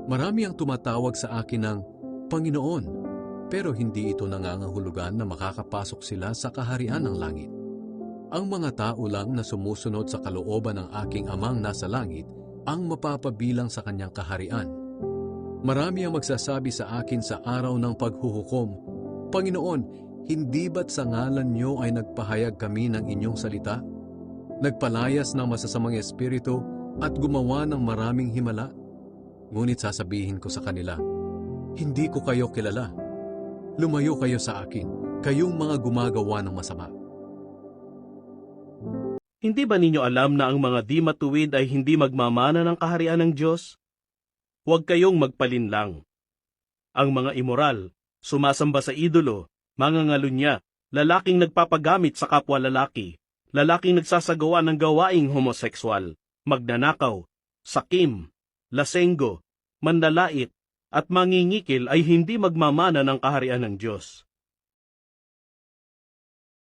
Marami ang tumatawag sa akin ng Panginoon, pero hindi ito nangangahulugan na makakapasok sila sa kaharian ng langit. Ang mga tao lang na sumusunod sa kalooban ng aking Amang nasa langit ang mapapabilang sa kanyang kaharian. Marami ang magsasabi sa akin sa araw ng paghuhukom, Panginoon, hindi ba't sa ngalan niyo ay nagpahayag kami ng inyong salita? Nagpalayas ng masasamang espiritu at gumawa ng maraming himala? Ngunit sasabihin ko sa kanila, hindi ko kayo kilala. Lumayo kayo sa akin, kayong mga gumagawa ng masama. Hindi ba ninyo alam na ang mga di matuwid ay hindi magmamana ng kaharian ng Diyos? Huwag kayong magpalinlang. Ang mga immoral, sumasamba sa idolo, mangangalunya, lalaking nagpapagamit sa kapwa lalaki, lalaking nagsasagawa ng gawaing homosekswal, magnanakaw, sakim, lasenggo, manlalait, at mangingikil ay hindi magmamana ng kaharian ng Diyos.